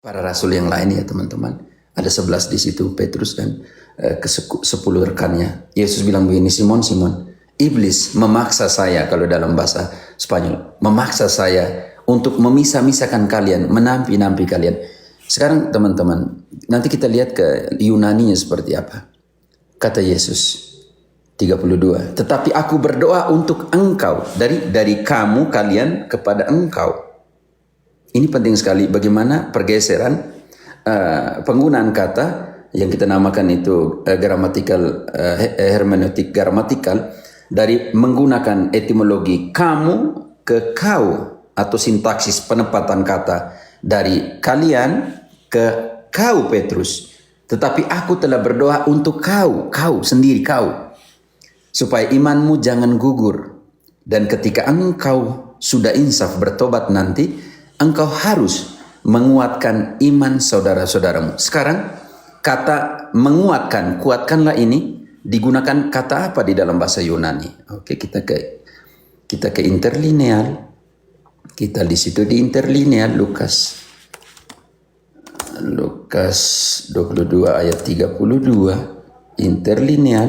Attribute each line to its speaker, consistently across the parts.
Speaker 1: para rasul yang lain ya teman-teman. Ada 11 di situ, Petrus dan ke-10 rekannya. Yesus bilang begini, Simon, Simon, iblis memaksa saya, kalau dalam bahasa Spanyol, memaksa saya untuk memisah-misahkan kalian, menampi-nampi kalian. Sekarang teman-teman, nanti kita lihat ke Yunaninya seperti apa. Kata Yesus 32, tetapi aku berdoa untuk engkau, dari kamu, kalian, kepada engkau. Ini penting sekali bagaimana pergeseran penggunaan kata yang kita namakan itu hermeneutik gramatikal, dari menggunakan etimologi kamu ke kau, atau sintaksis penempatan kata dari kalian ke kau Petrus. Tetapi aku telah berdoa untuk kau sendiri, kau, supaya imanmu jangan gugur, dan ketika engkau sudah insaf bertobat nanti, engkau harus menguatkan iman saudara-saudaramu. Sekarang kata menguatkan, kuatkanlah ini digunakan kata apa di dalam bahasa Yunani? Oke, kita ke interlineal. Kita di situ di interlineal Lukas 22 ayat 32, interlineal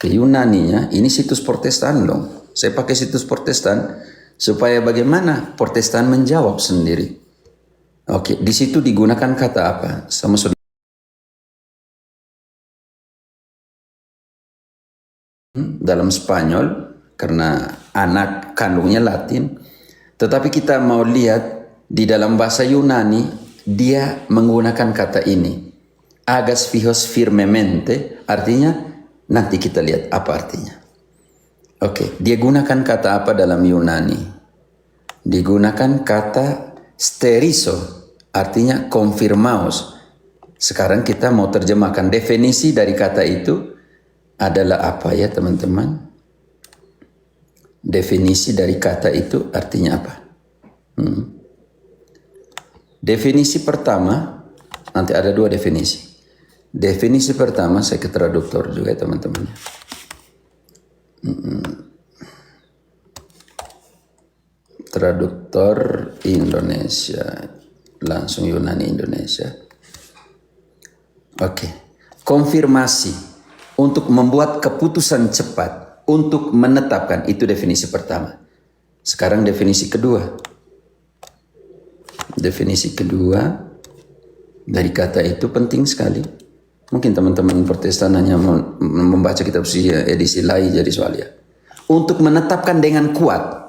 Speaker 1: ke Yunaninya. Ini situs Protestan loh. Saya pakai situs Protestan supaya bagaimana Protestan menjawab sendiri. Oke, di situ digunakan kata apa? Sama saudara. Dalam Spanyol, karena anak kandungnya Latin. Tetapi kita mau lihat di dalam bahasa Yunani, dia menggunakan kata ini. Agas fijos firmemente, artinya, nanti kita lihat apa artinya. Oke, dia gunakan kata apa dalam Yunani? Digunakan kata sterizo, artinya confirmaos. Sekarang kita mau terjemahkan definisi dari kata itu adalah apa ya teman-teman? Definisi dari kata itu artinya apa? Definisi pertama, nanti ada dua definisi. Definisi pertama, saya ke traduktor juga ya teman-teman. Traduktor Indonesia, langsung Yunani Indonesia. Oke, konfirmasi, untuk membuat keputusan cepat, untuk menetapkan, itu definisi pertama. Sekarang definisi kedua. Definisi kedua dari kata itu penting sekali. Mungkin teman-teman Protestan hanya membaca kitab suci edisi lain jadi soal ya. Untuk menetapkan dengan kuat,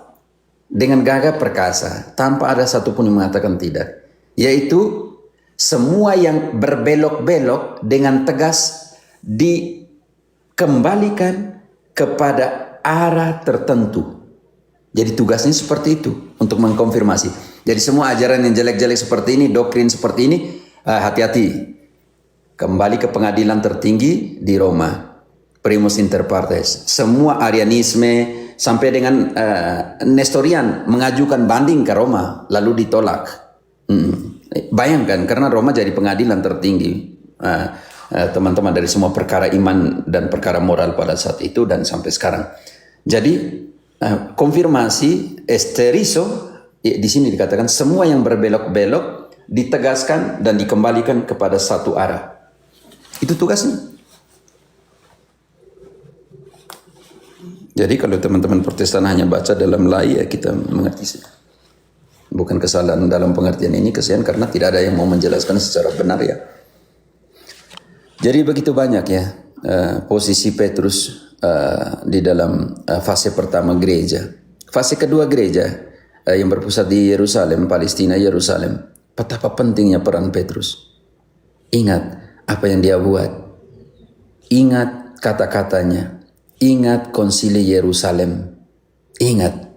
Speaker 1: dengan gagah perkasa, tanpa ada satupun yang mengatakan tidak. Yaitu semua yang berbelok-belok dengan tegas dikembalikan kepada arah tertentu. Jadi tugasnya seperti itu, untuk mengkonfirmasi. Jadi semua ajaran yang jelek-jelek seperti ini, doktrin seperti ini, hati-hati. Kembali ke pengadilan tertinggi di Roma, primus inter partes. Semua Arianisme sampai dengan Nestorian mengajukan banding ke Roma, lalu ditolak. Bayangkan, karena Roma jadi pengadilan tertinggi teman-teman dari semua perkara iman dan perkara moral pada saat itu dan sampai sekarang. Jadi konfirmasi esterizo, di sini dikatakan semua yang berbelok-belok ditegaskan dan dikembalikan kepada satu arah. Itu tugasnya. Jadi kalau teman-teman Protestan hanya baca dalam lai, ya kita mengerti sih. Bukan kesalahan dalam pengertian ini, kesalahan karena tidak ada yang mau menjelaskan secara benar ya. Jadi begitu banyak ya posisi Petrus di dalam fase pertama gereja. Fase kedua gereja yang berpusat di Yerusalem, Palestina, Yerusalem. Betapa pentingnya peran Petrus. Ingat apa yang dia buat. Ingat kata-katanya. Ingat konsili Yerusalem. Ingat.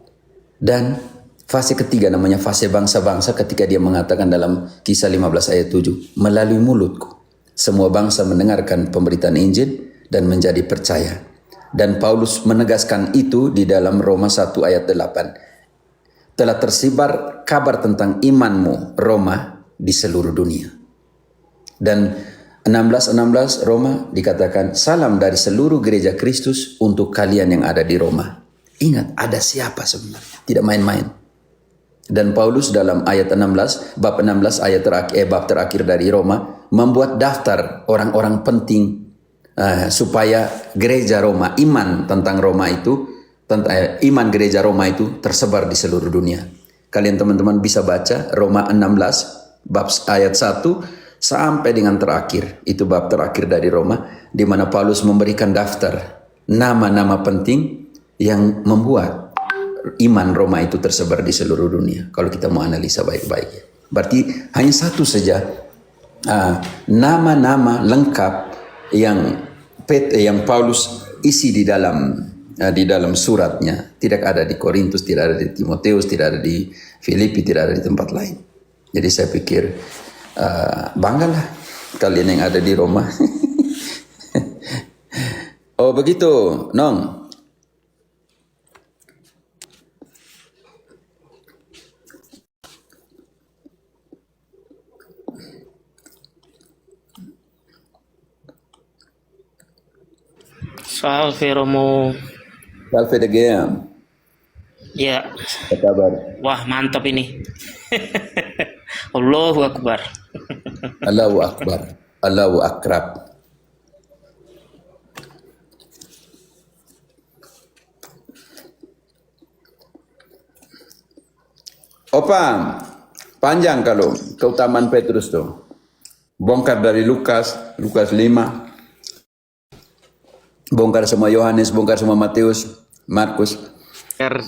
Speaker 1: Dan fase ketiga namanya fase bangsa-bangsa, ketika dia mengatakan dalam Kisah 15 ayat 7. Melalui mulutku semua bangsa mendengarkan pemberitaan Injil dan menjadi percaya. Dan Paulus menegaskan itu di dalam Roma 1 ayat 8. Telah tersebar kabar tentang imanmu Roma di seluruh dunia. Dan 16:16 Roma dikatakan, salam dari seluruh gereja Kristus untuk kalian yang ada di Roma. Ingat, ada siapa sebenarnya? Tidak main-main. Dan Paulus dalam ayat 16, bab 16 bab terakhir dari Roma membuat daftar orang-orang penting supaya gereja Roma, iman tentang Roma itu, iman gereja Roma itu tersebar di seluruh dunia. Kalian teman-teman bisa baca Roma 16 bab ayat 1 sampai dengan terakhir. Itu bab terakhir dari Roma di mana Paulus memberikan daftar nama-nama penting yang membuat iman Roma itu tersebar di seluruh dunia. Kalau kita mau analisa baik-baik, berarti hanya satu saja nama-nama lengkap yang Paulus isi di dalam suratnya. Tidak ada di Korintus, tidak ada di Timoteus, tidak ada di Filipi, tidak ada di tempat lain. Jadi saya pikir banggalah kalian yang ada di Roma. Oh begitu, Nong.
Speaker 2: Salve Romo.
Speaker 1: Salve de Gea.
Speaker 2: Ya,
Speaker 1: Apa kabar?
Speaker 2: wah mantap ini. Allahu Akbar.
Speaker 1: Allahu Akbar. Allahu Akrab. Opa, panjang kalau keutamaan Petrus tuh. Bongkar dari Lukas 5. Bongkar semua Yohanes, bongkar semua Matius, Markus.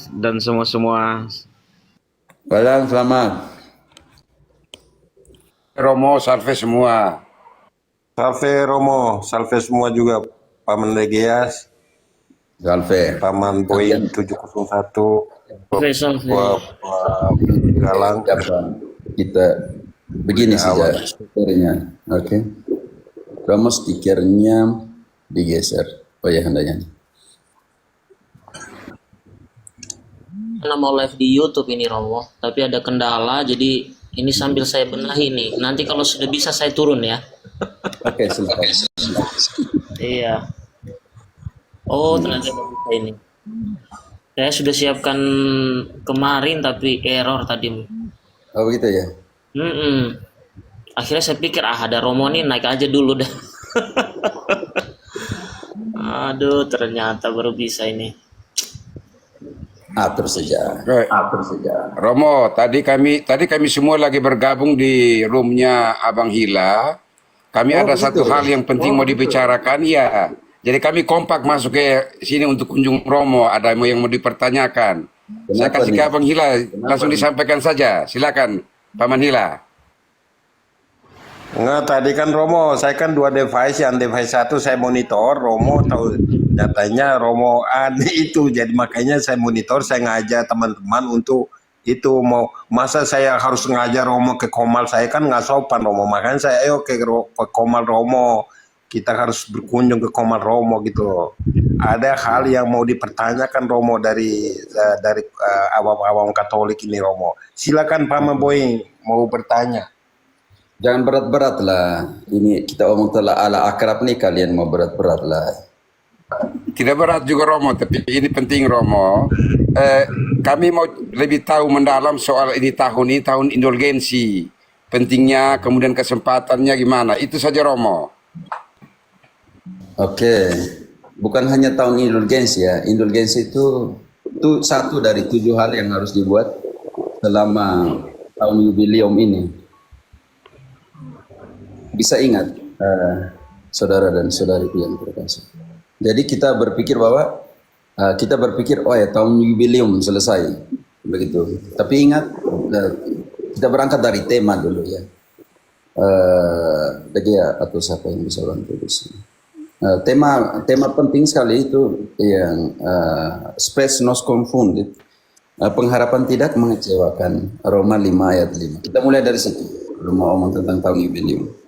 Speaker 2: Dan semua-semua.
Speaker 1: Walang, selamat.
Speaker 3: Romo, salve semua. Salve Romo, salve semua juga. Paman Legias,
Speaker 1: Salve.
Speaker 3: Paman Boeing 701,
Speaker 2: Salve.
Speaker 3: Galang.
Speaker 1: Kita begini saja stikernya. Oke. Romo stikernya digeser. Oh ya, hendaknya.
Speaker 2: Karena mau live di YouTube ini Romo, tapi ada kendala, jadi ini sambil saya benahi nih. Nanti kalau sudah bisa saya turun ya.
Speaker 1: Oke, silakan.
Speaker 2: Iya. Oh, ternyata nggak bisa ini. Saya sudah siapkan kemarin tapi error tadi.
Speaker 1: Oh begitu ya.
Speaker 2: Akhirnya saya pikir ada Romo nih, naik aja dulu dah. Aduh, ternyata baru bisa ini.
Speaker 1: Atur saja.
Speaker 3: Romo, tadi kami semua lagi bergabung di roomnya Abang Hila. Kami ada
Speaker 1: begitu.
Speaker 3: satu hal yang penting mau dibicarakan, ya. Jadi kami kompak masuk ke sini untuk kunjung Romo. Ada yang mau dipertanyakan. Saya
Speaker 1: Kenapa
Speaker 3: kasih ke
Speaker 1: nih?
Speaker 3: Abang Hila, langsung disampaikan saja. Silakan, Paman Hila. Enggak, tadi kan Romo, saya kan dua device, yang device satu saya monitor, Romo tahu datanya Romo itu, jadi makanya saya monitor, saya ngajak teman-teman untuk itu. Mau masa saya harus ngajak Romo ke Komal, saya kan nggak sopan Romo, makanya saya ayo ke Komal Romo, kita harus berkunjung ke Komal Romo gitu. Ada hal yang mau dipertanyakan Romo dari awam-awam Katolik ini Romo. Silakan Paman Boeing mau bertanya.
Speaker 1: Jangan berat-berat lah. Ini kita omong telah ala akrab nih, kalian mau berat-berat lah.
Speaker 3: Tidak berat juga Romo, tapi ini penting Romo. Kami mau lebih tahu mendalam soal ini tahun indulgensi. Pentingnya, kemudian kesempatannya gimana. Itu saja Romo.
Speaker 1: Oke. Bukan hanya tahun indulgensi ya. Indulgensi itu satu dari 7 hal yang harus dibuat selama tahun jubileum ini. Bisa ingat, saudara dan saudariku yang terkasih. Jadi kita berpikir bahwa oh ya tahun jubileum selesai, begitu. Tapi ingat, kita berangkat dari tema dulu ya. Degia atau siapa yang bisa bantu di sini. Tema penting sekali itu yang spes nos confundit. Pengharapan tidak mengecewakan, Roma 5 ayat 5. Kita mulai dari situ. Belum mau ngomong tentang tahun jubileum.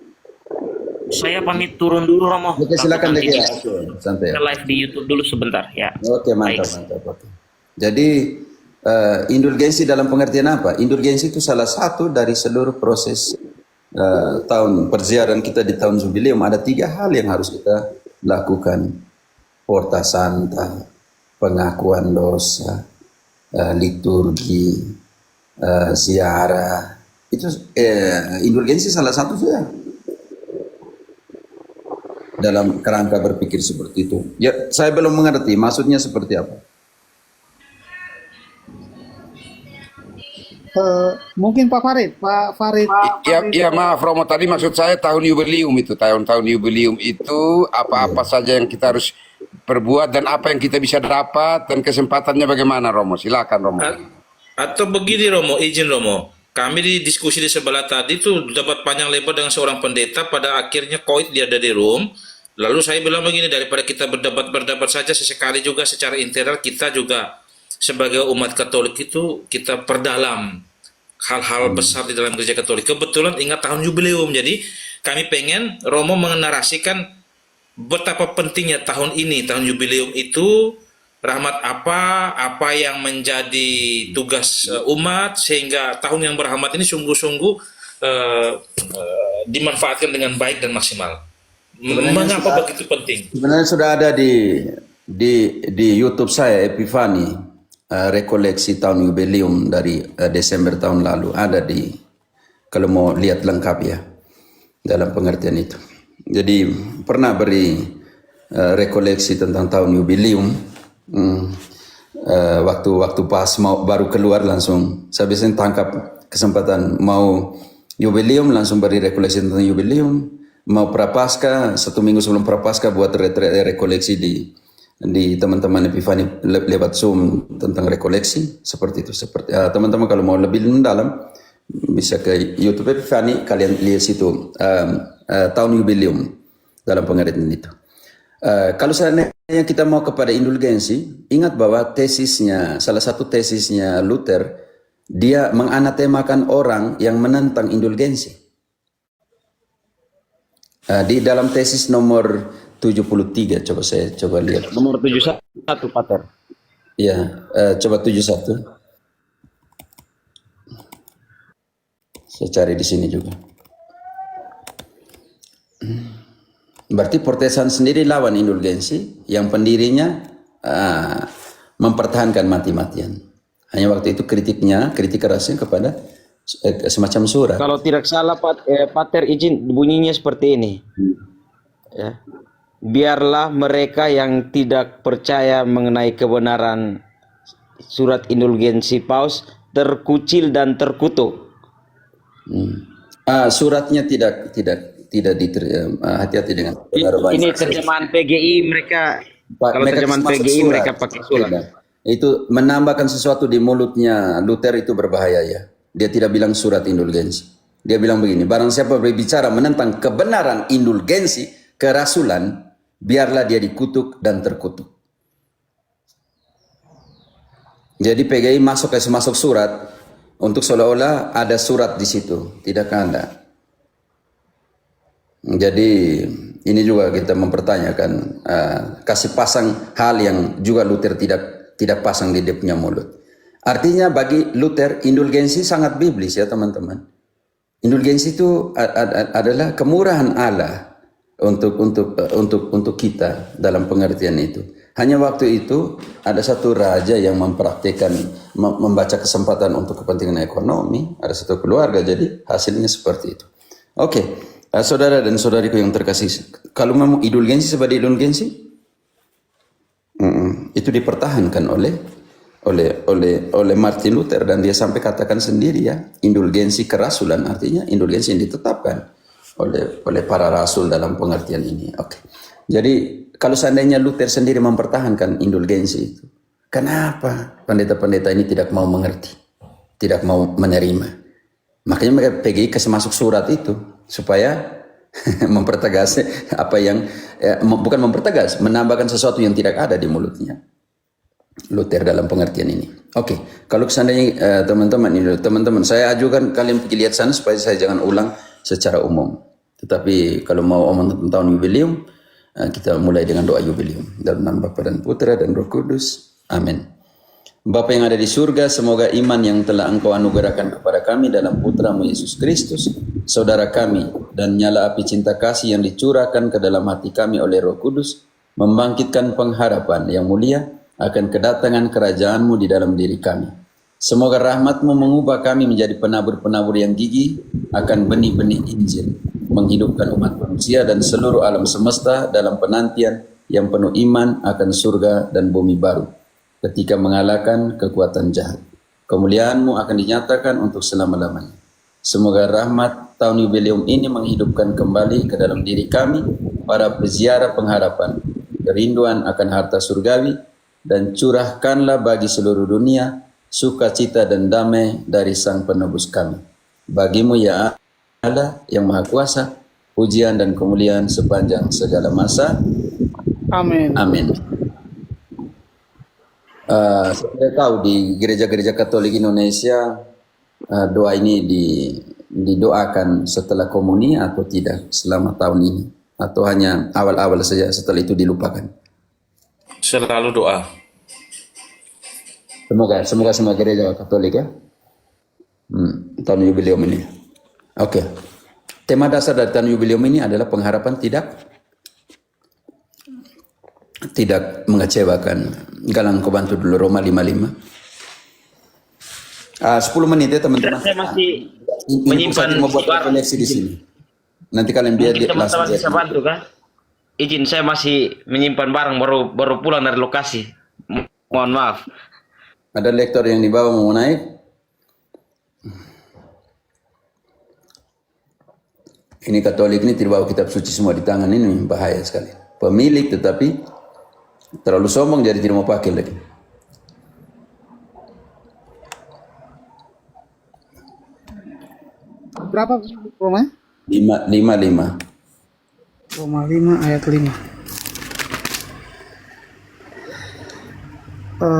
Speaker 2: Saya pamit turun dulu Romo.
Speaker 1: Oke, silakan
Speaker 2: Nanti
Speaker 1: Degia. Santai.
Speaker 2: kita live di YouTube dulu sebentar ya.
Speaker 1: Oke, mantap. Oke. Jadi indulgensi dalam pengertian apa? Indulgensi itu salah satu dari seluruh proses tahun perziaran kita di tahun jubileum. Ada 3 hal yang harus kita lakukan: porta santa, pengakuan dosa, liturgi, ziarah. Itu indulgensi salah satu saja dalam kerangka berpikir seperti itu. Ya, saya belum mengerti maksudnya seperti apa.
Speaker 4: Mungkin Pak Farid.
Speaker 5: Ya, maaf Romo, tadi maksud saya tahun yubileum itu, tahun-tahun yubileum itu apa-apa saja yang kita harus perbuat dan apa yang kita bisa dapat dan kesempatannya bagaimana, Romo? Silakan Romo.
Speaker 6: Atau begini Romo, izin Romo. Kami di diskusi di sebelah tadi tuh dapat panjang lebar dengan seorang pendeta, pada akhirnya koit dia ada di room. Lalu saya bilang begini, daripada kita berdebat saja, sesekali juga secara internal kita juga sebagai umat Katolik itu kita perdalam hal-hal besar di dalam gereja Katolik. Kebetulan ingat tahun jubileum, jadi kami pengen Romo menarasikan betapa pentingnya tahun ini, tahun jubileum itu, rahmat apa yang menjadi tugas umat, sehingga tahun yang berrahmat ini sungguh-sungguh dimanfaatkan dengan baik dan maksimal. Mengapa begitu penting?
Speaker 1: Sebenarnya sudah ada di YouTube saya, Epifani, rekoleksi tahun jubileum dari Desember tahun lalu. Ada kalau mau lihat lengkap ya, dalam pengertian itu. Jadi pernah beri rekoleksi tentang tahun jubileum. Waktu pas baru keluar langsung, saya biasanya tangkap kesempatan mau jubileum langsung beri rekoleksi tentang jubileum. Mau prapaskah, 1 minggu sebelum prapaskah buat rekoleksi di teman-teman Epifani lewat Zoom tentang rekoleksi seperti itu. Seperti teman-teman kalau mau lebih mendalam bisa ke YouTube Epifani, kalian lihat situ tahun jubileum dalam pengertian itu. Kalau seandainya kita mau kepada indulgensi, ingat bahwa salah satu tesisnya Luther, dia menganatemakan orang yang menentang indulgensi. Di dalam tesis nomor 73, coba lihat.
Speaker 5: Nomor 71, Pater.
Speaker 1: Ya, coba 71. Saya cari di sini juga. Berarti Protestan sendiri lawan indulgensi, yang pendirinya mempertahankan mati-matian. Hanya waktu itu kritik kerasnya kepada semacam surat.
Speaker 7: Kalau tidak salah Pater izin bunyinya seperti ini. Ya. Biarlah mereka yang tidak percaya mengenai kebenaran surat indulgensi Paus terkucil dan terkutuk.
Speaker 1: Suratnya tidak hati-hati dengan
Speaker 7: ini terjemahan PGI mereka. Kalau terjemahan PGI surat, mereka pakai surat.
Speaker 1: Itu menambahkan sesuatu di mulutnya Luther itu berbahaya ya. Dia tidak bilang surat indulgensi. Dia bilang begini, barang siapa berbicara menentang kebenaran indulgensi, kerasulan, biarlah dia dikutuk dan terkutuk. Jadi PGI masuk surat untuk seolah-olah ada surat di situ, tidak ada. Jadi ini juga kita mempertanyakan, kasih pasang hal yang juga Luther tidak pasang di dia punya mulut. Artinya bagi Luther indulgensi sangat biblis ya teman-teman. Indulgensi itu adalah kemurahan Allah untuk kita dalam pengertian itu. Hanya waktu itu ada satu raja yang mempraktikkan membaca kesempatan untuk kepentingan ekonomi, ada satu keluarga, jadi hasilnya seperti itu. Oke, saudara dan saudariku yang terkasih, kalau memang indulgensi sebagai indulgensi itu dipertahankan oleh Martin Luther, dan dia sampai katakan sendiri ya, indulgensi kerasulan, artinya indulgensi yang ditetapkan oleh para rasul dalam pengertian ini. Oke. Jadi kalau seandainya Luther sendiri mempertahankan indulgensi itu, kenapa pendeta-pendeta ini tidak mau mengerti, tidak mau menerima? Makanya mereka pergi masuk surat itu supaya mempertegas apa yang bukan mempertegas, menambahkan sesuatu yang tidak ada di mulutnya Luther dalam pengertian ini. Oke, kalau seandainya teman-teman saya ajukan kalian pergi lihat sana supaya saya jangan ulang secara umum. Tetapi kalau mau omong tentang jubileum, kita mulai dengan doa jubileum. Dalam nama Bapa dan Putra dan Roh Kudus. Amin. Bapa yang ada di surga, semoga iman yang telah Engkau anugerahkan kepada kami dalam Putramu Yesus Kristus, saudara kami, dan nyala api cinta kasih yang dicurahkan ke dalam hati kami oleh Roh Kudus, membangkitkan pengharapan yang mulia akan kedatangan kerajaan-Mu di dalam diri kami. Semoga rahmat-Mu mengubah kami menjadi penabur-penabur yang gigih akan benih-benih Injil, menghidupkan umat manusia dan seluruh alam semesta dalam penantian yang penuh iman akan surga dan bumi baru, ketika mengalahkan kekuatan jahat. Kemuliaan-Mu akan dinyatakan untuk selama-lamanya. Semoga rahmat tahun jubileum ini menghidupkan kembali ke dalam diri kami, para peziarah pengharapan, kerinduan akan harta surgawi, dan curahkanlah bagi seluruh dunia sukacita dan damai dari Sang Penebus kami. Bagimu ya Allah yang Maha Kuasa, pujian dan kemuliaan sepanjang segala masa.
Speaker 4: Amin.
Speaker 1: Amin. Saya tahu di gereja-gereja Katolik Indonesia doa ini didoakan setelah komuni atau tidak selama tahun ini, atau hanya awal-awal saja setelah itu dilupakan.
Speaker 6: Selalu doa.
Speaker 1: Semoga semua gereja Katolik ya. Tahun jubileum ini. Oke. Tema dasar dari tahun jubileum ini adalah pengharapan tidak mengecewakan. Galang kau bantu dulu Roma 55. 10 menit ya teman-teman.
Speaker 7: Saya masih
Speaker 1: Ini
Speaker 7: menyimpan
Speaker 1: mau buat refleksi di sini. Nanti kalian biar
Speaker 7: Mungkin
Speaker 1: langsung
Speaker 7: teman-teman bisa bantu kan? Izin, saya masih menyimpan barang baru pulang dari lokasi. Mohon maaf.
Speaker 1: Ada lektor yang di bawah mau naik. Ini Katolik ini tidak bawa kitab suci semua di tangan, ini bahaya sekali. Pemilik tetapi terlalu sombong jadi tidak mau pakai lagi.
Speaker 4: Berapa Roma?
Speaker 1: 5.
Speaker 4: Roma 5 ayat 5.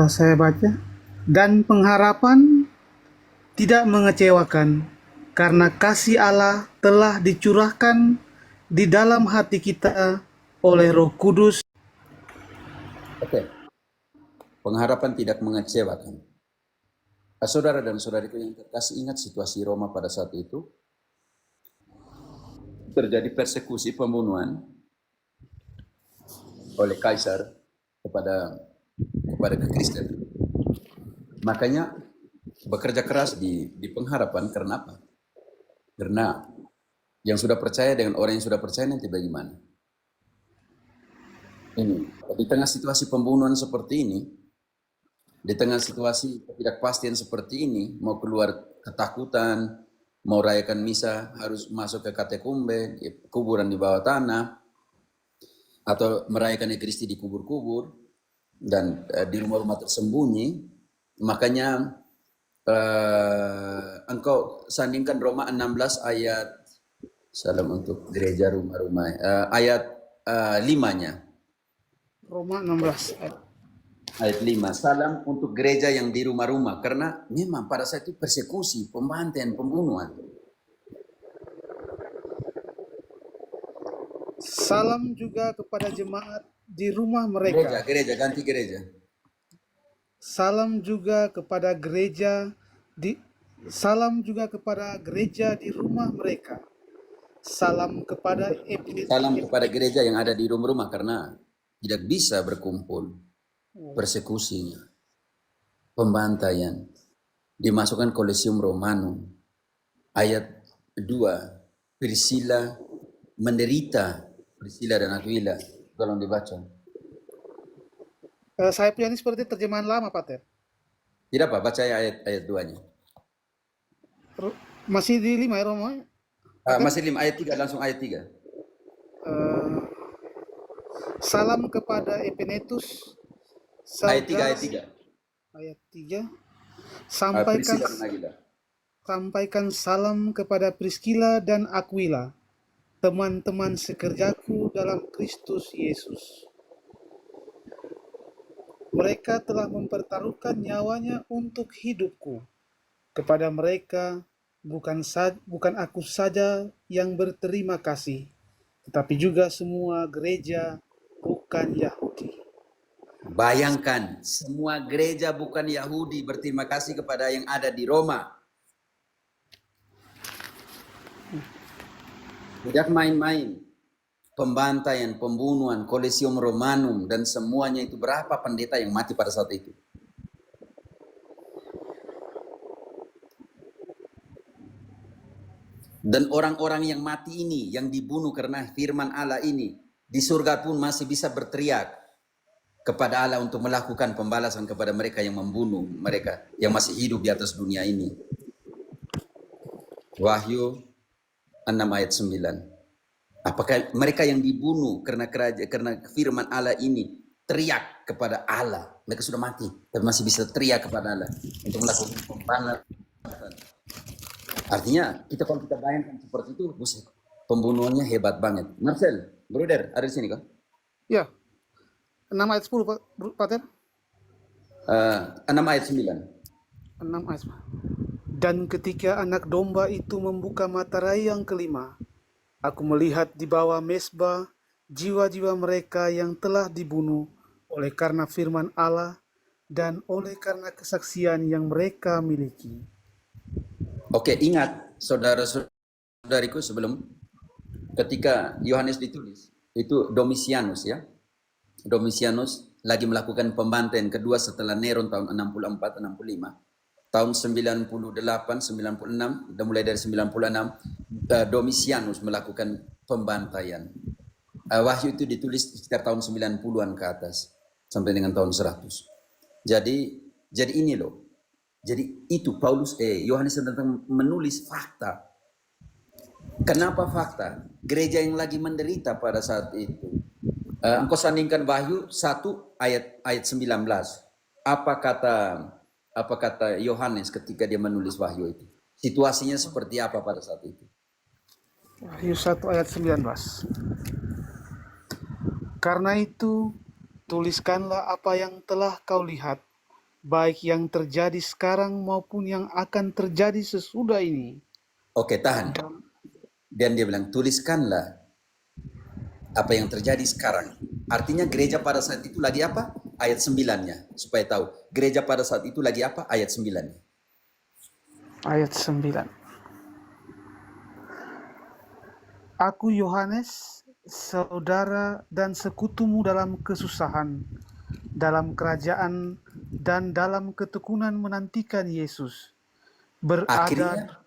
Speaker 4: Saya baca. Dan pengharapan tidak mengecewakan, karena kasih Allah telah dicurahkan di dalam hati kita oleh Roh Kudus.
Speaker 1: Oke. Pengharapan tidak mengecewakan. Saudara dan saudariku yang terkasih, ingat situasi Roma pada saat itu. Terjadi persekusi, pembunuhan oleh kaisar kepada kekristenan. Makanya bekerja keras di pengharapan. Karena apa? Karena yang sudah percaya dengan orang yang sudah percaya nanti bagaimana? Ini di tengah situasi pembunuhan seperti ini, di tengah situasi ketidakpastian seperti ini, mau keluar ketakutan, mau rayakan misa harus masuk ke katakombe, kuburan di bawah tanah, atau merayakan Ekaristi di kubur-kubur dan di rumah-rumah tersembunyi. Makanya engkau sandingkan Roma 16 ayat, salam untuk gereja rumah-rumah, ayat 5-nya.
Speaker 4: Roma 16
Speaker 1: Ayat 5, salam untuk gereja yang di rumah-rumah. Karena memang pada saat itu persekusi, pembantaian, pembunuhan.
Speaker 4: Salam juga kepada jemaat di rumah mereka.
Speaker 1: Gereja, ganti gereja.
Speaker 4: Salam juga kepada gereja di rumah mereka. Salam kepada
Speaker 1: gereja yang ada di rumah-rumah karena tidak bisa berkumpul. Persekusinya, pembantaian, dimasukkan Colosseum Romanum. Ayat 2, Priscilla menderita, Priscilla dan Aquila. Tolong dibaca.
Speaker 4: Saya punya ini seperti terjemahan lama, Pater.
Speaker 1: Tidak apa, baca ayat 2-nya.
Speaker 4: Masih di 5 ya, Romo?
Speaker 1: Masih 5, ayat 3, langsung ayat 3.
Speaker 4: Salam kepada Epenetus.
Speaker 1: Ayat 3.
Speaker 4: Ayat 3. Sampaikan salam kepada Priscilla dan Aquila, teman-teman sekerjaku dalam Kristus Yesus. Mereka telah mempertaruhkan nyawanya untuk hidupku. Kepada mereka bukan aku saja yang berterima kasih, tetapi juga semua gereja bukan Yahudi.
Speaker 1: Bayangkan, semua gereja bukan Yahudi berterima kasih kepada yang ada di Roma. Tidak main-main. Pembantaian, pembunuhan, Colosseum Romanum, dan semuanya itu. Berapa pendeta yang mati pada saat itu? Dan orang-orang yang mati ini, yang dibunuh karena firman Allah ini, di surga pun masih bisa berteriak kepada Allah untuk melakukan pembalasan kepada mereka yang membunuh mereka, yang masih hidup di atas dunia ini. Wahyu 6 ayat 9. Apakah mereka yang dibunuh karena firman Allah ini teriak kepada Allah? Mereka sudah mati, tapi masih bisa teriak kepada Allah untuk melakukan pembalasan. Artinya kalau kita bayangkan seperti itu, buset, pembunuhannya hebat banget. Marcel, brother, ada di sini kah?
Speaker 4: Ya, 6 ayat 10, Pater.
Speaker 1: 6 ayat 9.
Speaker 4: 6 ayat 10. Dan ketika anak domba itu membuka materai yang kelima, aku melihat di bawah mezbah jiwa-jiwa mereka yang telah dibunuh oleh karena firman Allah dan oleh karena kesaksian yang mereka miliki.
Speaker 1: Oke, ingat saudara-saudariku, sebelum ketika Yohanes ditulis, itu Domitianus ya. Domitianus lagi melakukan pembantaian kedua setelah Neron tahun 64-65. Tahun 98, 96, dan mulai dari 96, Domitianus melakukan pembantaian. Wahyu itu ditulis sekitar tahun 90-an ke atas, sampai dengan tahun 100. Jadi ini loh. Jadi itu Yohanes sedang menulis fakta. Kenapa fakta? Gereja yang lagi menderita pada saat itu. Engkau sandingkan Wahyu 1 ayat 19. Apa kata Yohanes ketika dia menulis Wahyu itu? Situasinya seperti apa pada saat itu?
Speaker 4: Wahyu 1 ayat 19. Karena itu, tuliskanlah apa yang telah kau lihat, baik yang terjadi sekarang maupun yang akan terjadi sesudah ini.
Speaker 1: Oke, tahan. Dan dia bilang, tuliskanlah apa yang terjadi sekarang. Artinya gereja pada saat itu lagi apa? Ayat 9-nya. Supaya tahu. Gereja pada saat itu lagi apa? Ayat 9-nya.
Speaker 4: Ayat 9. Aku Yohanes, saudara dan sekutumu dalam kesusahan, dalam kerajaan dan dalam ketekunan menantikan Yesus.
Speaker 1: Akhirnya,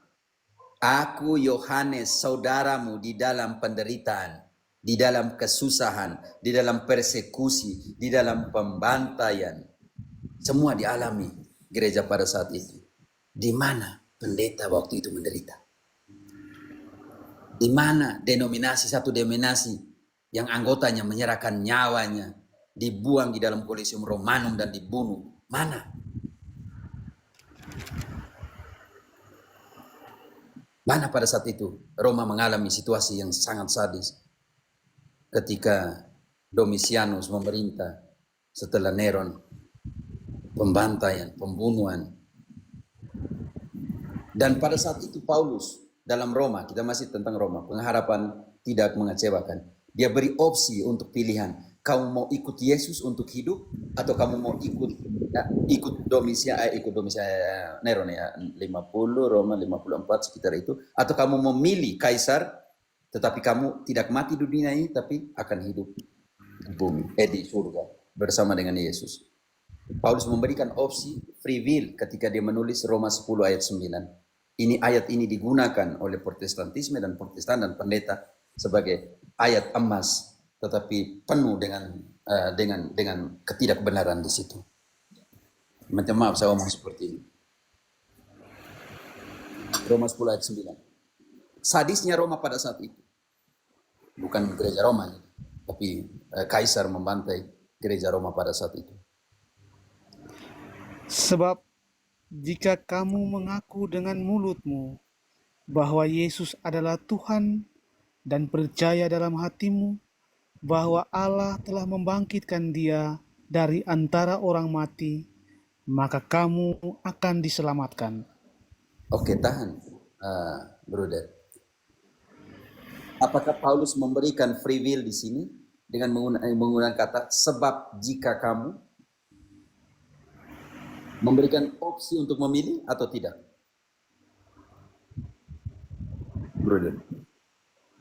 Speaker 1: aku Yohanes, saudaramu di dalam penderitaan, di dalam kesusahan, di dalam persekusi, di dalam pembantaian. Semua dialami gereja pada saat itu. Di mana pendeta waktu itu menderita? Di mana satu denominasi yang anggotanya menyerahkan nyawanya, dibuang di dalam Colosseum Romanum dan dibunuh? Mana? Mana pada saat itu Roma mengalami situasi yang sangat sadis ketika Domitianus memerintah setelah Neron, pembantaian, pembunuhan. Dan pada saat itu Paulus dalam Roma, kita masih tentang Roma, pengharapan tidak mengecewakan. Dia beri opsi untuk pilihan. Kamu mau ikut Yesus untuk hidup atau kamu mau ikut Neron ya, 50, Roma 54 sekitar itu, atau kamu memilih kaisar tetapi kamu tidak mati di dunia ini tapi akan hidup di bumi, di surga bersama dengan Yesus. Paulus memberikan opsi free will ketika dia menulis Roma 10 ayat 9. Ayat ini digunakan oleh Protestantisme dan Protestan dan pendeta sebagai ayat emas, tetapi penuh dengan ketidakbenaran di situ. Minta maaf saya ngomong seperti ini. Roma 10 ayat 9. Sadisnya Roma pada saat itu. Bukan gereja Roma, tapi kaisar membantai gereja Roma pada saat itu.
Speaker 4: Sebab jika kamu mengaku dengan mulutmu bahwa Yesus adalah Tuhan dan percaya dalam hatimu bahwa Allah telah membangkitkan Dia dari antara orang mati, maka kamu akan diselamatkan.
Speaker 1: Oke, tahan, brother. Apakah Paulus memberikan free will di sini dengan menggunakan kata sebab jika kamu, memberikan opsi untuk memilih atau tidak? Brother,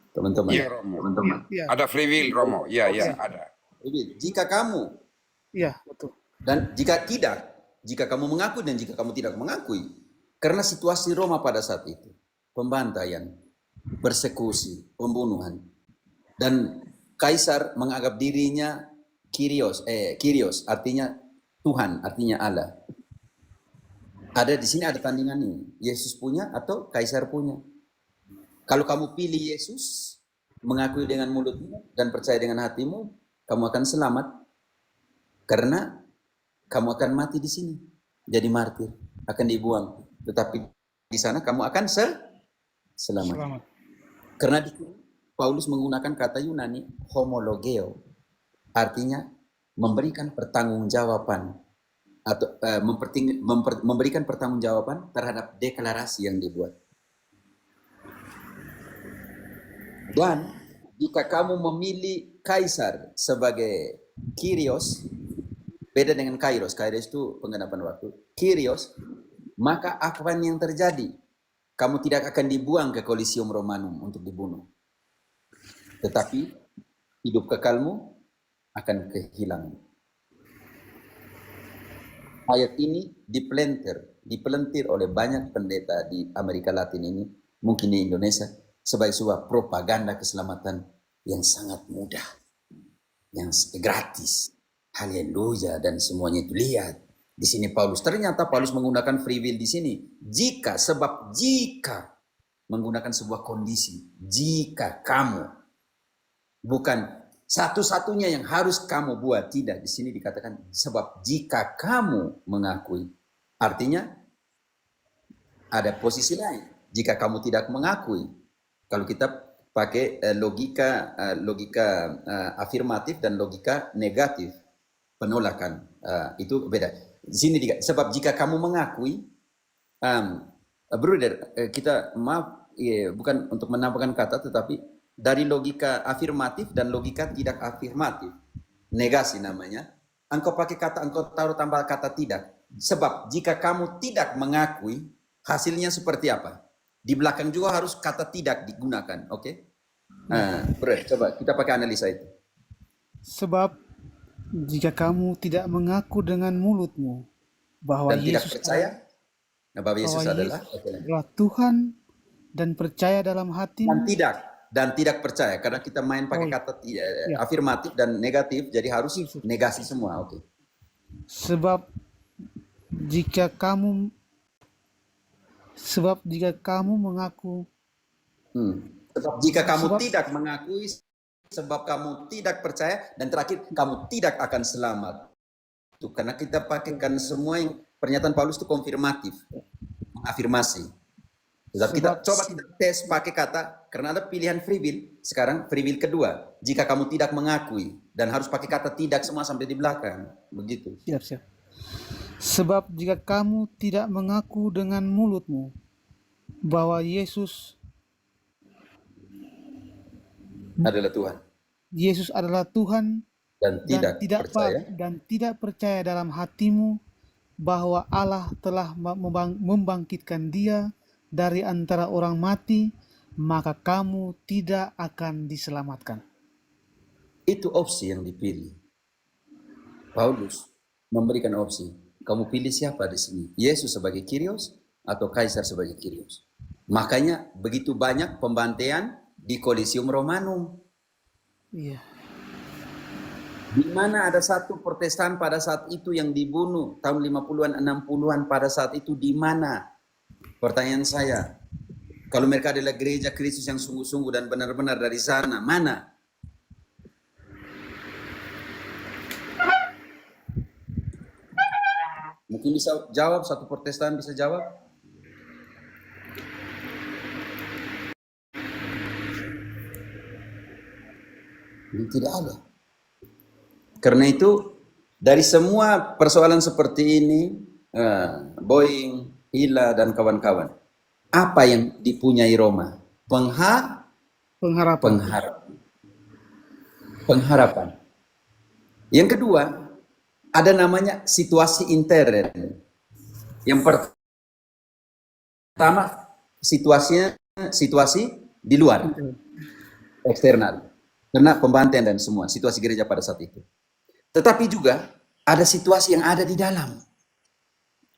Speaker 1: teman-teman.
Speaker 5: Iya, Romo.
Speaker 1: Teman-teman.
Speaker 4: Ya,
Speaker 5: Ada free will, Romo. Iya, ada.
Speaker 1: Jika kamu
Speaker 4: ya, betul.
Speaker 1: dan jika tidak, jika kamu mengaku dan jika kamu tidak mengakui, karena situasi Roma pada saat itu, pembantaian, persekusi, pembunuhan. Dan kaisar menganggap dirinya Kyrios artinya Tuhan, artinya Allah. Ada di sini ada tandingan ini, Yesus punya atau kaisar punya. Kalau kamu pilih Yesus, mengakui dengan mulutmu dan percaya dengan hatimu, kamu akan selamat. Karena kamu akan mati di sini, jadi martir, akan dibuang. Tetapi di sana kamu akan selamat.
Speaker 4: Selamat.
Speaker 1: Karena di sini Paulus menggunakan kata Yunani homologeo, artinya memberikan pertanggungjawaban atau memberikan pertanggungjawaban terhadap deklarasi yang dibuat. Dan jika kamu memilih kaisar sebagai Kyrios, beda dengan Kairos. Kairos itu penggenapan waktu. Kyrios, maka apa yang terjadi? Kamu tidak akan dibuang ke Colosseum Romanum untuk dibunuh. Tetapi hidup kekalmu akan kehilangan. Ayat ini dipelentir oleh banyak pendeta di Amerika Latin ini, mungkin di Indonesia, sebagai sebuah propaganda keselamatan yang sangat mudah, yang gratis. Haleluya, dan semuanya itu lihat. Di sini ternyata Paulus menggunakan free will di sini. Jika menggunakan sebuah kondisi, jika kamu, bukan satu-satunya yang harus kamu buat, tidak. Di sini dikatakan sebab jika kamu mengakui, artinya ada posisi lain. Jika kamu tidak mengakui, kalau kita pakai logika afirmatif dan logika negatif, penolakan, itu beda. Di sini sebab jika kamu mengakui, brother, kita maaf, bukan untuk menampakkan kata, tetapi dari logika afirmatif dan logika tidak afirmatif, negasi namanya. Engkau taruh tambah kata tidak. Sebab jika kamu tidak mengakui, hasilnya seperti apa? Di belakang juga harus kata tidak digunakan, oke? Bro, coba kita pakai analisa itu.
Speaker 4: Sebab jika kamu tidak mengaku dengan mulutmu bahwa
Speaker 1: Dan tidak
Speaker 4: Yesus
Speaker 1: percaya, bahwa Yesus
Speaker 4: bahwa
Speaker 1: adalah
Speaker 4: adalah Tuhan dan percaya dalam hatimu
Speaker 1: dan tidak percaya, karena kita main pakai kata afirmatif dan negatif, jadi harus negasi semua, oke.
Speaker 4: sebab jika kamu mengaku
Speaker 1: Sebab jika kamu tidak mengakui, sebab kamu tidak percaya, dan terakhir kamu tidak akan selamat. Itu karena kita pakaikan semua yang pernyataan Paulus itu konfirmatif, afirmasi. Sebab kita tes pakai kata, karena ada pilihan free will. Sekarang free will kedua, jika kamu tidak mengakui, dan harus pakai kata tidak semua sampai di belakang, begitu.
Speaker 4: siap. Sebab jika kamu tidak mengaku dengan mulutmu bahwa Yesus adalah Tuhan
Speaker 1: dan
Speaker 4: tidak percaya dalam hatimu bahwa Allah telah membangkitkan Dia dari antara orang mati, maka kamu tidak akan diselamatkan.
Speaker 1: Itu opsi yang dipilih. Paulus memberikan opsi. Kamu pilih siapa di sini? Yesus sebagai Kyrios atau Kaisar sebagai Kyrios? Makanya begitu banyak pembantaian di Colosseum Romanum.
Speaker 4: Iya.
Speaker 1: Di mana ada satu Protestan pada saat itu yang dibunuh tahun 50-an, 60-an, pada saat itu di mana? Pertanyaan saya, kalau mereka adalah gereja Kristus yang sungguh-sungguh dan benar-benar dari sana, mana? Mungkin bisa jawab, satu Protestan bisa jawab? Tidak ada. Karena itu, dari semua persoalan seperti ini, Boeing, Hila, dan kawan-kawan, apa yang dipunyai Roma? Pengharapan. Yang kedua, ada namanya situasi intern. Yang pertama, situasi di luar, eksternal. Karena pembantaian dan semua, situasi gereja pada saat itu. Tetapi juga ada situasi yang ada di dalam.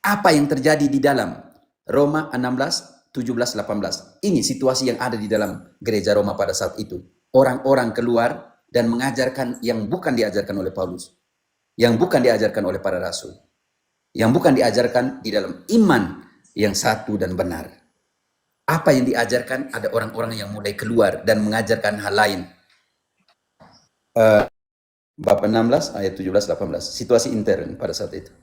Speaker 1: Apa yang terjadi di dalam? Roma 16 17-18. Ini situasi yang ada di dalam gereja Roma pada saat itu. Orang-orang keluar dan mengajarkan yang bukan diajarkan oleh Paulus, yang bukan diajarkan oleh para rasul, yang bukan diajarkan di dalam iman yang satu dan benar. Apa yang diajarkan? Ada orang-orang yang mulai keluar dan mengajarkan hal lain. Bab 16 ayat 17-18. Situasi intern pada saat itu.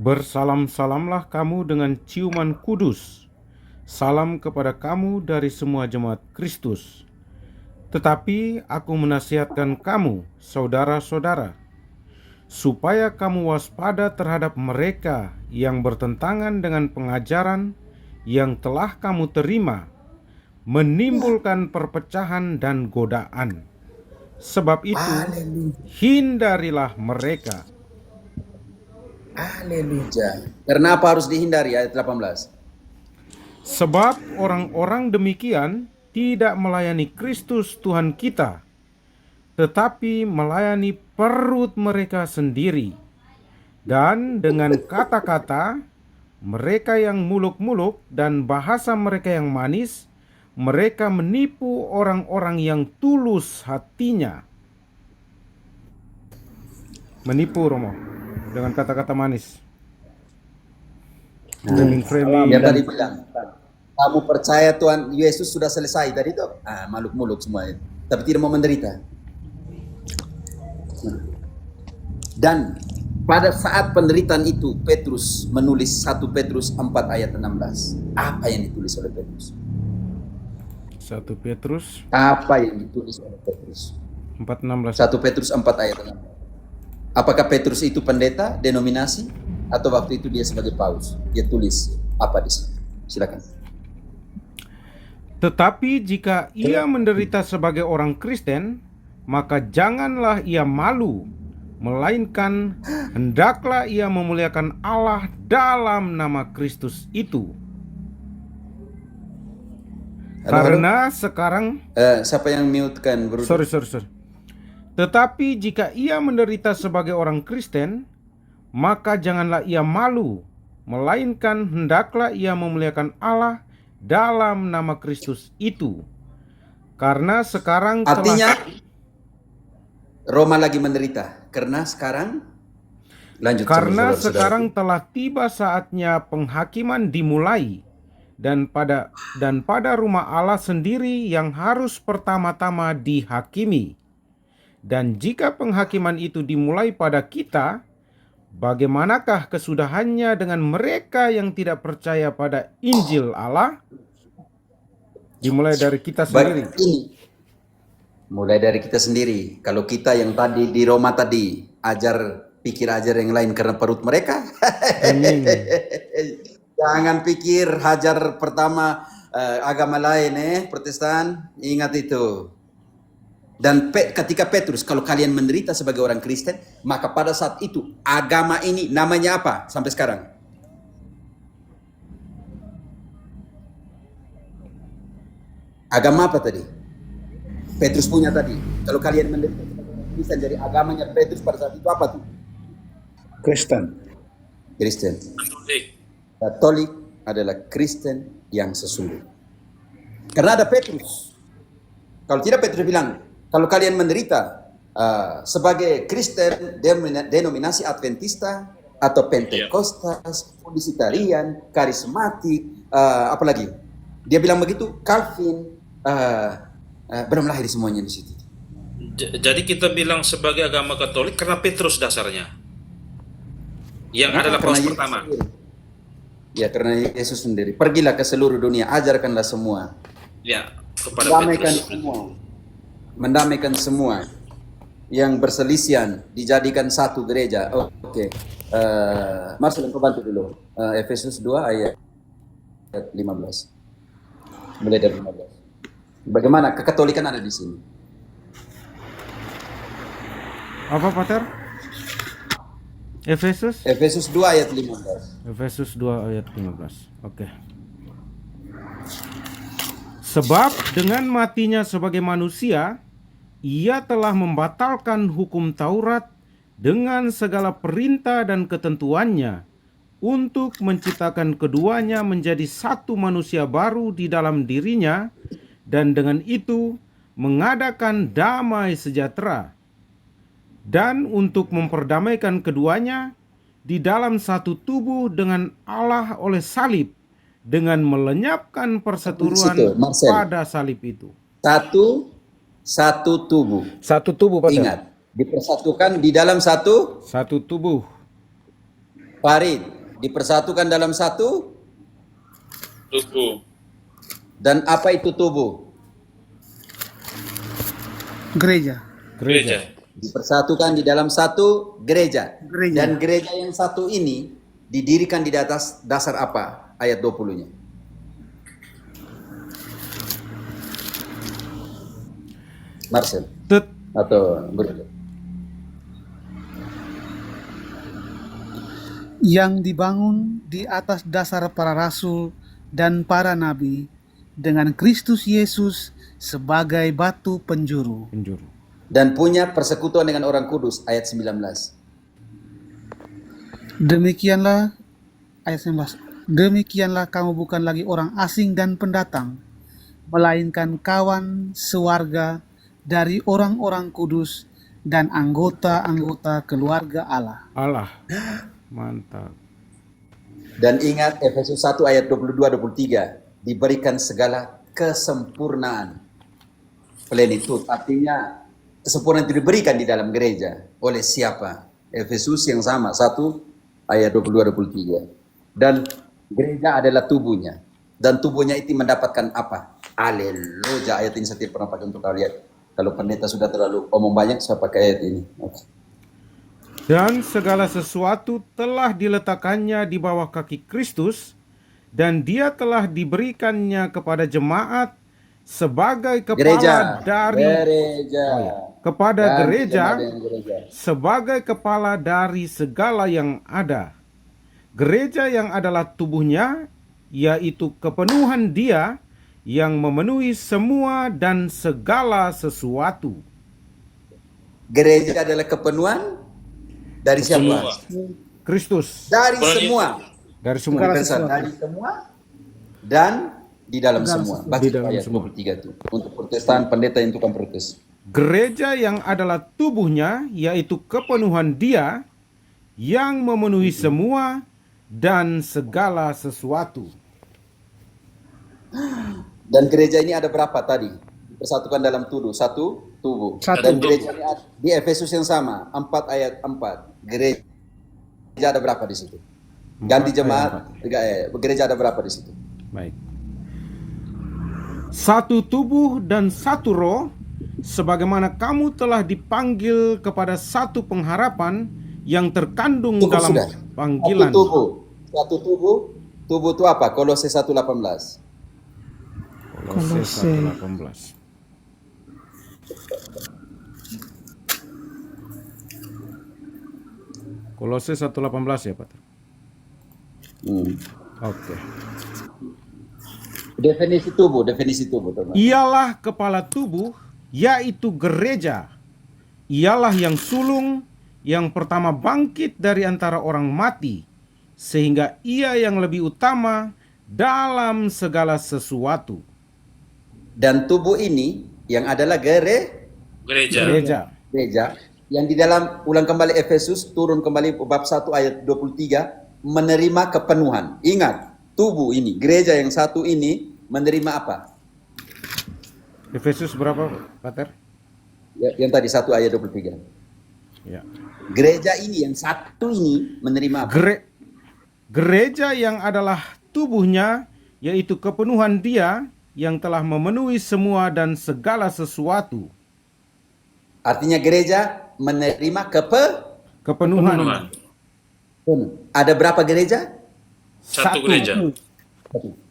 Speaker 8: Bersalam-salamlah kamu dengan ciuman kudus. Salam kepada kamu dari semua jemaat Kristus. Tetapi aku menasihatkan kamu, saudara-saudara, supaya kamu waspada terhadap mereka yang bertentangan dengan pengajaran yang telah kamu terima, menimbulkan perpecahan dan godaan. Sebab itu, hindarilah mereka.
Speaker 1: Haleluya. Karena apa harus dihindari? Ayat 18.
Speaker 8: Sebab orang-orang demikian tidak melayani Kristus Tuhan kita, tetapi melayani perut mereka sendiri. Dan dengan kata-kata mereka yang muluk-muluk dan bahasa mereka yang manis, mereka menipu orang-orang yang tulus hatinya. Menipu, Romo, dengan kata-kata manis. Framing-framing.
Speaker 1: Yang tadi bilang, kamu percaya Tuhan Yesus sudah selesai tadi itu, maluk-muluk semua, tapi tidak mau menderita. Dan pada saat penderitaan itu, Petrus menulis 1 Petrus 4 ayat 16. Apa yang ditulis oleh Petrus?
Speaker 8: 1 Petrus
Speaker 1: Apa yang ditulis oleh Petrus?
Speaker 8: 4:16.
Speaker 1: 1 Petrus 4 ayat 16. Apakah Petrus itu pendeta, denominasi, atau waktu itu dia sebagai Paulus? Dia tulis apa di sini? Silakan.
Speaker 8: Tetapi jika ia menderita sebagai orang Kristen, maka janganlah ia malu, melainkan hendaklah ia memuliakan Allah dalam nama Kristus itu. Karena sekarang
Speaker 1: Siapa yang mute-kan? Bro?
Speaker 8: sorry. Tetapi jika ia menderita sebagai orang Kristen, maka janganlah ia malu, melainkan hendaklah ia memuliakan Allah dalam nama Kristus itu. Karena sekarang
Speaker 1: Artinya
Speaker 8: telah
Speaker 1: Roma lagi menderita karena sekarang lanjut.
Speaker 8: Karena
Speaker 1: saudara-saudara.
Speaker 8: sekarang telah tiba saatnya penghakiman dimulai, dan pada rumah Allah sendiri yang harus pertama-tama dihakimi. Dan jika penghakiman itu dimulai pada kita, bagaimanakah kesudahannya dengan mereka yang tidak percaya pada Injil Allah? Dimulai dari kita sendiri.
Speaker 1: Baik, ini mulai dari kita sendiri. Kalau kita yang tadi di Roma tadi pikir ajar yang lain karena perut mereka,
Speaker 8: Amin.
Speaker 1: jangan pikir hajar pertama agama lain, Protestan, ingat itu. Dan ketika Petrus, kalau kalian menderita sebagai orang Kristen, maka pada saat itu agama ini namanya apa sampai sekarang? Agama apa tadi? Petrus punya tadi. Kalau kalian menderita sebagai orang Kristen, dari agamanya Petrus pada saat itu apa tuh?
Speaker 9: Kristen.
Speaker 1: Kristen. Katolik adalah Kristen yang sesungguhnya. Karena ada Petrus. Kalau tidak, Petrus bilang, kalau kalian menderita sebagai Kristen denominasi Adventista atau Pentekostas, Unisitarian, Karismatik, apalagi dia bilang begitu, Calvin, belum lahir semuanya di situ.
Speaker 6: Jadi kita bilang sebagai agama Katolik karena Petrus dasarnya, yang adalah paus pertama.
Speaker 1: Ya, karena Yesus sendiri. Pergilah ke seluruh dunia, ajarkanlah semua.
Speaker 6: Ya, kepada Petrus.
Speaker 1: Mendamaikan semua yang berselisihan, dijadikan satu gereja. Oke. Masuk, aku bantu dulu. Efesus 2 ayat 15. Mulai dari 15. Bagaimana kekatolikan ada di sini?
Speaker 8: Apa, Pater? Efesus
Speaker 1: 2 ayat 15.
Speaker 8: Efesus 2 ayat 15. Oke. Sebab dengan matinya sebagai manusia, ia telah membatalkan hukum Taurat dengan segala perintah dan ketentuannya untuk menciptakan keduanya menjadi satu manusia baru di dalam dirinya, dan dengan itu mengadakan damai sejahtera, dan untuk memperdamaikan keduanya di dalam satu tubuh dengan Allah oleh salib, dengan melenyapkan
Speaker 1: Di situ,
Speaker 8: perseteruan
Speaker 1: Marcel.
Speaker 8: pada salib itu.
Speaker 1: Satu tubuh.
Speaker 8: Satu tubuh, Pater.
Speaker 1: Ingat, dipersatukan di dalam satu.
Speaker 8: Satu tubuh.
Speaker 1: Farid, dipersatukan dalam satu.
Speaker 6: Tubuh.
Speaker 1: Dan apa itu tubuh?
Speaker 4: Gereja.
Speaker 6: Gereja.
Speaker 1: Dipersatukan di dalam satu gereja.
Speaker 4: Gereja.
Speaker 1: Dan gereja yang satu ini didirikan di atas dasar apa? Ayat 20-nya. Marcel
Speaker 8: Tet-
Speaker 1: atau Bruno.
Speaker 4: Yang dibangun di atas dasar para rasul dan para nabi, dengan Kristus Yesus sebagai batu penjuru.
Speaker 8: penjuru.
Speaker 1: Dan punya persekutuan dengan orang kudus, ayat 19.
Speaker 4: Demikianlah, ayat 19. Demikianlah kamu bukan lagi orang asing dan pendatang, melainkan kawan sewarga dari orang-orang kudus dan anggota-anggota keluarga Allah.
Speaker 8: Allah. Mantap.
Speaker 1: Dan ingat Efesus 1 ayat 22-23, diberikan segala kesempurnaan. Plenitud, artinya kesempurnaan itu diberikan di dalam gereja. Oleh siapa? Efesus yang sama, 1 ayat 22-23. Dan gereja adalah tubuhnya. Dan tubuhnya itu mendapatkan apa? Haleluya. Ayat ini saya tidak pernah pakai untuk kalian. Kalau pendeta sudah terlalu omong banyak, saya pakai ayat ini. Oke.
Speaker 8: Dan segala sesuatu telah diletakkannya di bawah kaki Kristus, dan dia telah diberikannya kepada jemaat sebagai kepala
Speaker 1: Gereja.
Speaker 8: dari
Speaker 1: Gereja.
Speaker 8: kepada
Speaker 1: Dan
Speaker 8: gereja
Speaker 1: sama dengan gereja.
Speaker 8: sebagai kepala dari segala yang ada. Gereja yang adalah tubuhnya, yaitu kepenuhan Dia yang memenuhi semua dan segala sesuatu.
Speaker 1: Gereja adalah kepenuhan dari siapa?
Speaker 6: Semua.
Speaker 8: Kristus
Speaker 1: Dari
Speaker 6: Bukan
Speaker 1: semua.
Speaker 8: dari semua.
Speaker 4: Segala
Speaker 1: Bukan
Speaker 4: sesuatu.
Speaker 1: dari semua dan di dalam
Speaker 4: Segala
Speaker 1: semua.
Speaker 4: sesuatu.
Speaker 1: Baca
Speaker 8: Di dalam
Speaker 1: ayat
Speaker 8: semua.
Speaker 1: 23 itu. Untuk Protestan, pendeta yang tukang protes.
Speaker 8: Gereja yang adalah tubuhnya, yaitu kepenuhan Dia yang memenuhi semua dan segala sesuatu.
Speaker 1: Dan gereja ini ada berapa tadi? Persatukan dalam tubuh. Satu tubuh.
Speaker 4: Satu.
Speaker 1: Dan gereja ini di Efesus yang sama. 4 ayat 4. Gereja ada berapa di situ? Ganti
Speaker 8: 4 ayat
Speaker 1: jemaat. Gereja ada berapa di situ?
Speaker 8: Baik. Satu tubuh dan satu roh, sebagaimana kamu telah dipanggil kepada satu pengharapan yang terkandung
Speaker 1: Cukup
Speaker 8: dalam
Speaker 1: sudah.
Speaker 8: panggilan.
Speaker 1: Satu tubuh. Satu tubuh. Tubuh itu apa? Kolose 1:18.
Speaker 8: Kolose 1:18. Kolose 1:18 ya, Pak. Oke.
Speaker 1: Definisi tubuh, teman.
Speaker 8: Ialah kepala tubuh, yaitu gereja. Ialah yang sulung, yang pertama bangkit dari antara orang mati, sehingga ia yang lebih utama dalam segala sesuatu.
Speaker 1: Dan tubuh ini yang adalah
Speaker 6: Gereja.
Speaker 8: Gereja.
Speaker 1: yang di dalam ulang kembali Efesus turun kembali bab 1 ayat 23 menerima kepenuhan. Ingat, tubuh ini, gereja yang satu ini menerima apa?
Speaker 8: Efesus berapa, Pater?
Speaker 1: Ya, yang tadi 1 ayat 23.
Speaker 8: Ya.
Speaker 1: Gereja ini yang satu ini menerima apa?
Speaker 8: Gereja yang adalah tubuhnya, yaitu kepenuhan Dia yang telah memenuhi semua dan segala sesuatu.
Speaker 1: Artinya gereja menerima
Speaker 8: Kepenuhan.
Speaker 1: Ada berapa gereja?
Speaker 6: Satu gereja.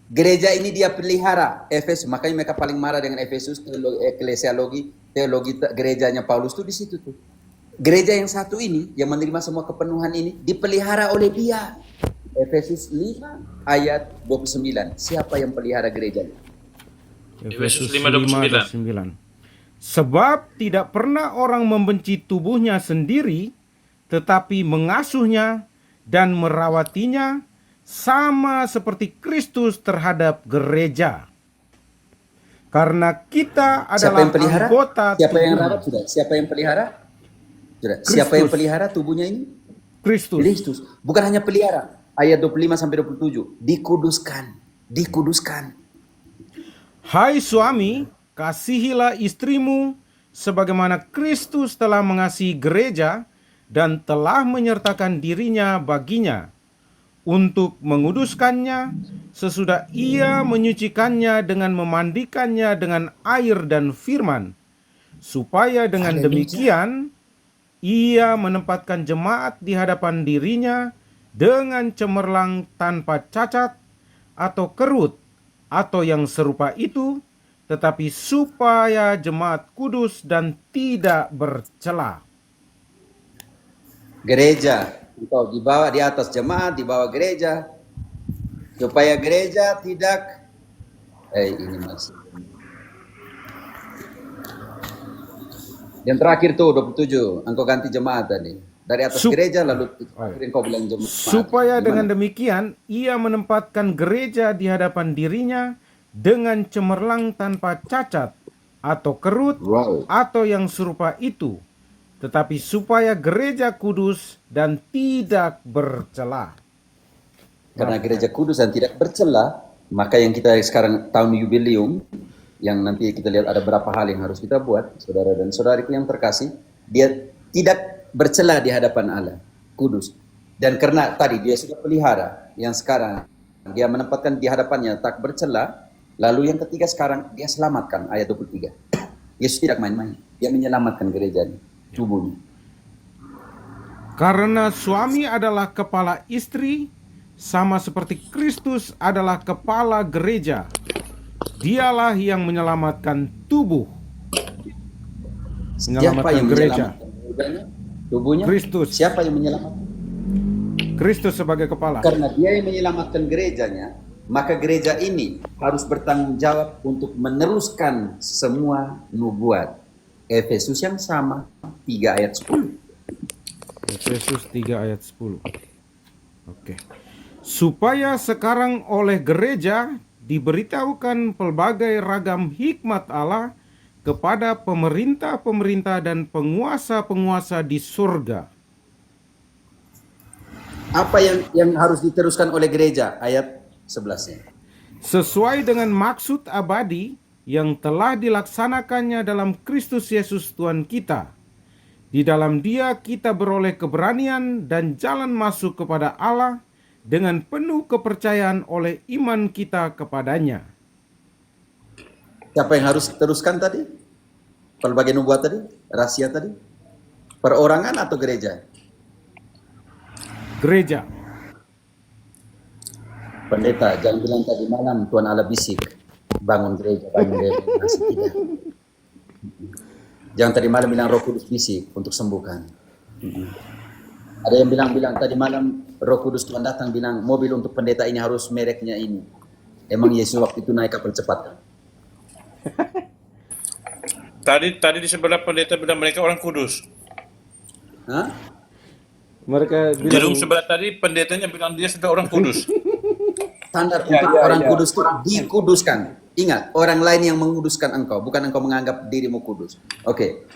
Speaker 1: Gereja ini dia pelihara Efesus, makanya mereka paling marah dengan Efesus, eklesiologi, teologi gerejanya Paulus tuh di situ tuh. Gereja yang satu ini yang menerima semua kepenuhan ini dipelihara oleh dia. Efesus 5 ayat 29. Siapa yang pelihara gerejanya?
Speaker 6: Efesus 5:29.
Speaker 8: Sebab tidak pernah orang membenci tubuhnya sendiri, tetapi mengasuhnya dan merawatinya sama seperti Kristus terhadap gereja. Karena kita
Speaker 1: Siapa
Speaker 8: adalah
Speaker 1: yang pelihara?
Speaker 8: anggota
Speaker 1: Siapa yang
Speaker 8: tubuhnya.
Speaker 1: rawat sudah? Siapa yang pelihara? Sudah. Siapa yang
Speaker 8: Kristus.
Speaker 1: pelihara tubuhnya ini?
Speaker 8: Kristus.
Speaker 1: Kristus. Bukan hanya pelihara. Ayat 25 sampai 27. Dikuduskan. Dikuduskan.
Speaker 8: Hai suami, kasihilah istrimu sebagaimana Kristus telah mengasihi gereja dan telah menyertakan dirinya baginya untuk menguduskannya sesudah ia menyucikannya dengan memandikannya dengan air dan firman, supaya dengan demikian ia menempatkan jemaat di hadapan dirinya dengan cemerlang tanpa cacat atau kerut atau yang serupa itu, tetapi supaya jemaat kudus dan tidak bercela.
Speaker 1: Gereja. Engkau dibawa di atas jemaat, di bawah gereja. Supaya gereja tidak... ini masih. Yang terakhir tuh 27. Engkau ganti jemaat tadi. Dari atas gereja lalu engkau bilang jemaat.
Speaker 8: Supaya
Speaker 1: Gimana?
Speaker 8: dengan demikian ia menempatkan gereja di hadapan dirinya dengan cemerlang tanpa cacat atau kerut atau yang serupa itu, tetapi supaya gereja kudus dan tidak bercela.
Speaker 1: Karena gereja kudus dan tidak bercela, maka yang kita sekarang tahun jubileum, yang nanti kita lihat ada berapa hal yang harus kita buat, saudara dan saudariku yang terkasih, dia tidak bercela di hadapan Allah, kudus. Dan karena tadi dia sudah pelihara, yang sekarang dia menempatkan di hadapannya tak bercela, lalu yang ketiga sekarang dia selamatkan, ayat 23. Yesus tidak main-main, dia menyelamatkan gerejanya, tubuhnya.
Speaker 8: Karena suami adalah kepala istri, sama seperti Kristus adalah kepala gereja. Dialah yang menyelamatkan tubuh.
Speaker 1: Siapa yang
Speaker 8: gereja.
Speaker 1: menyelamatkan tubuhnya?
Speaker 8: Kristus.
Speaker 1: Siapa yang menyelamatkan?
Speaker 8: Kristus sebagai kepala.
Speaker 1: Karena dia yang menyelamatkan gerejanya, maka gereja ini harus bertanggung jawab untuk meneruskan semua nubuat. Efesus yang sama, 3 ayat 10.
Speaker 8: Efesus 3 ayat 10. Oke. Supaya sekarang oleh gereja diberitahukan pelbagai ragam hikmat Allah kepada pemerintah-pemerintah dan penguasa-penguasa di surga.
Speaker 1: Apa yang harus diteruskan oleh gereja? Ayat 11-nya.
Speaker 8: Sesuai dengan maksud abadi yang telah dilaksanakannya dalam Kristus Yesus Tuhan kita. Di dalam Dia kita beroleh keberanian dan jalan masuk kepada Allah dengan penuh kepercayaan oleh iman kita kepadanya.
Speaker 1: Siapa yang harus teruskan tadi? Pelbagai nubuat tadi? Rahasia tadi? Perorangan atau gereja?
Speaker 8: Gereja.
Speaker 1: Pendeta, jangan bilang tadi malam Tuhan Allah bisik, bangun gereja, masih tidak. Jangan tadi malam bilang Roh Kudus bisik untuk sembuhkan. Ada yang bilang tadi malam Roh Kudus Tuhan datang bilang mobil untuk pendeta ini harus mereknya ini. Emang Yesus waktu itu naik kapal cepat kan?
Speaker 6: Tadi di sebelah pendeta bilang mereka orang kudus.
Speaker 1: Hah?
Speaker 7: Mereka
Speaker 6: Di room sebelah tadi pendetanya bilang dia sudah orang kudus.
Speaker 1: Standar untuk orang kudus itu dikuduskan. Ingat, orang lain yang menguduskan engkau, bukan engkau menganggap dirimu kudus. Oke.